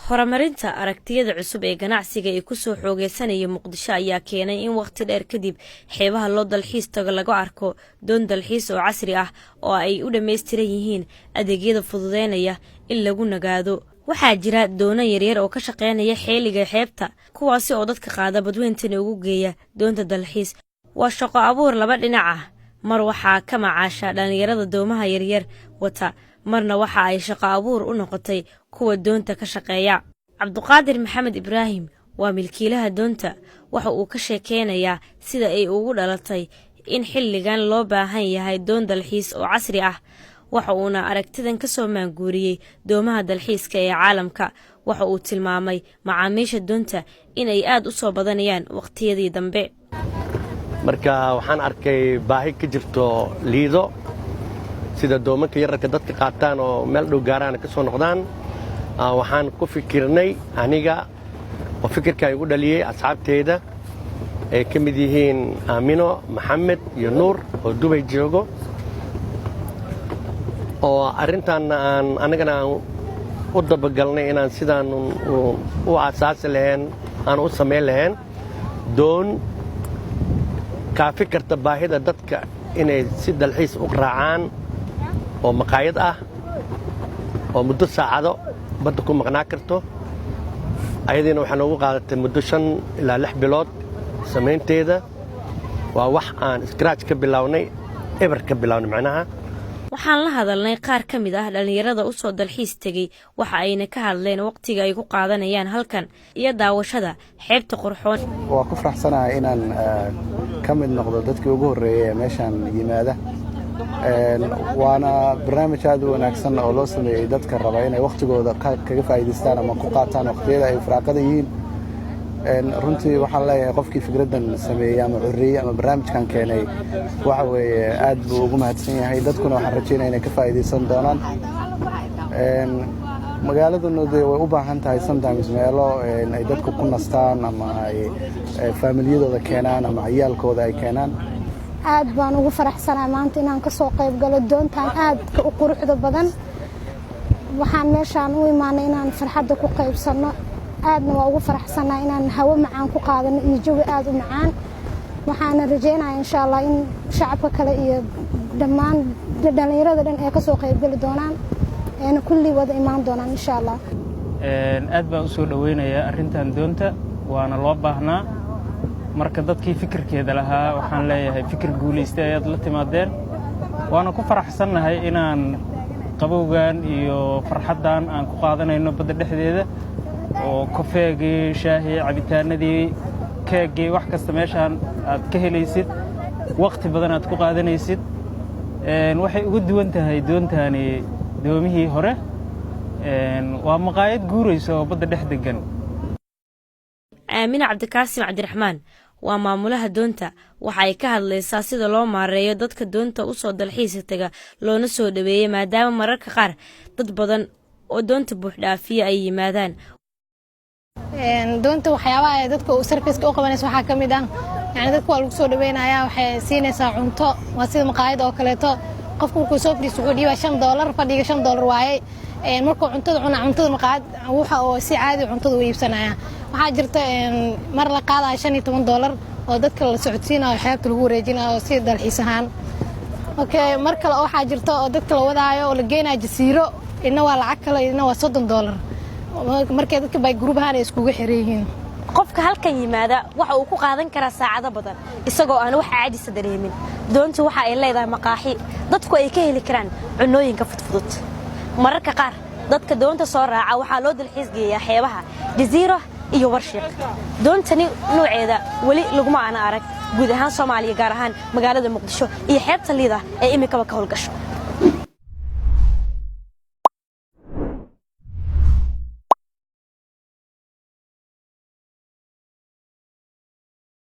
horumarinta aragtiyada cusub ee ganacsiga ee ku soo xoogeysanaya Muqdisho ayaa keenay in waqti dheer kadib xeebaha loo dalxiis tago laga arko doon dalxiis oo casri ah oo ay u dhameystiran yihiin adeegyada fududeynaya in lagu nagaado. waxaa jira doono yaryar oo ka shaqeynaya xeeliga xeebta kuwaasi oo dadka qaada badweyntan ugu geeya doonta dalxiis. waa shaqo abuur laba dhinac ah, mar waxaa ka macaasha dhalinyarada doomaha yaryar wata, marna waxa ay shaqo abuur u noqotay kuwa doonta ka shaqeeya. Cabduqaadir Maxamed Ibraahim waa milkiilaha doonta, waxa uu ka sheekeynayaa sida ay ugu dhalatay in xilligan loo baahan yahay doon dalxiis oo casri ah. waxa uuna aragtidan ka soo maanguuriyay doomaha dalxiiska ee caalamka. waxa uu tilmaamay macaamiisha doonta inay aad u soo badanayaan waqtiyadii dambe. marka waxaan arkay baahi ka jirto liido sida doomanka yararka dadka qaataan oo meel dhow gaaraan ka soo noqdaan. waxaan ku fikirnay aniga oo fikirka igu dhaliyay asxaabteeda ay ka mid yihiin Aamino Maxamed iyo Nuur oo Dubai joogo, oo arintan anagana u dabagalnay inaan sidaan u asaasi lahayn aan u sameyn lahayn doon ka fikirta baahida dadka inay si dalxiis u raacaan oo maqaayad ah oo muddo saacado badda ku maqnaa karto. ayadiina waxaa noogu qaadatay muddo 5 ilaa 6 bilood samaynteeda. waa wax aan scratch ka bilownay, eber ka bilownay macnaha. waxaan la hadalnay qaar ka mid ah dhalinyarada u soo dalxiis tagay, waxa ayna ka hadleen waqtiga ay ku qaadanayaan halkan iyo daawashada xeebta qurxoon. waa ku faraxsanahay inaan ka mid noqdo dadkii ugu horeeyay ee meeshan yimaada. waana barnaamij aad u wanaagsan oo loo sameeyay dadka raba inay waqtigooda kaga faa'iideystaan ama ku qaataan waqtiyada ay firaaqada yihiin. runtii waxaan leeyahay qofkii fikradan sameeyay ama curriyay ama barnaamijkan keenay waxa weeye aad buu ugu mahadsan yahay. dadkuna waxaan rajaynayaa inay ka faa'iideysan doonaan. magaaladuna way u baahan tahay sometimes meelo ay dadku ku nastaan ama ay familiyadooda keenaan ama ciyaalkooda ay keenaan. aad baan ugu faraxsanahay maanta inaan ka soo qayb galo doontan aad u quruxda badan. waxaan meeshaan u imaanay inaan farxadda ku qaybsano. aadna waa ugu faraxsanahay inaan hawo macaan ku qaadano iyo jawi aad u macaan. waxaan rajaynayaa insha Allah in shacabka kale iyo dhammaan dhalinyarada dhan ay ka soo qayb gali doonaan ee kulli wada imaan doonaan insha Allah. aad baan u soo dhaweynayaa arrintan doonta, waana loo baahnaa. marka dadkii fikirkeeda lahaa waxaan leeyahay fikir guuleystay ayaad la timaadeen. waana ku faraxsanahay inaan qabowgan iyo farxaddan aan ku qaadanayno badda dhexdeeda oo kafeegii, shaahii, cabitaanadii, keegii, wax kasta meeshaan aad ka helaysid, waqti badan aad ku qaadanaysid. waxay ugu duwan tahay doontani doomihii hore. waa maqaayad guuraysa oo badda dhex degan. Aamina Cabdikaasim Cabdiraxmaan waa maamulaha doonta. waxa ay ka hadlaysaa sida loo maareeyo dadka doonta u soo dalxiis taga loona soo dhaweeyo, maadaama mararka qaar dad badan oo doonta buux dhaafiya ay yimaadaan. doonta waxyaabaha ay dadka service-ka u qabanayso waxaa ka mid ah dadka waa lagu soo dhaweynayaa, waxay siinaysaa cunto. waa sida maqaayad oo kaleeto. qofku markuu soo fadhiisto wuxuu dhiibaa $5, fadhiga $5 waaye. markuu cuntada cunaa cuntada maqaayad waxa oo si caadi cuntada u iibsanaya. waxaa jirta mar la qaadayo $15 oo dadka la socodsiinayo xeebta lagu wareejinayo si dalxiis ahaan. mar kale waxaa jirta oo dadka la wadaayo oo la geynayo jasiiro, ina waa lacag kale, ina waa $30. markay dadka bay group ahaan iskugu xiran yihiin. qofka halkan yimaada waxa uu ku qaadan karaa saacado badan isagoo aan wax caadis dareemin. doontu waxa ay leedahay maqaaxi dadku ay ka heli karaan cunooyinka fudfudud. mararka qaar dadka doonta soo raaca waxaa loo dalxiis geeyaa xeebaha jasiiro iyo warshiq. doontani nooceeda wali laguma ana arag guud ahaan Soomaaliya, gaar ahaan magaalada Muqdisho iyo xeebta Liida ee imika ka howlgasho.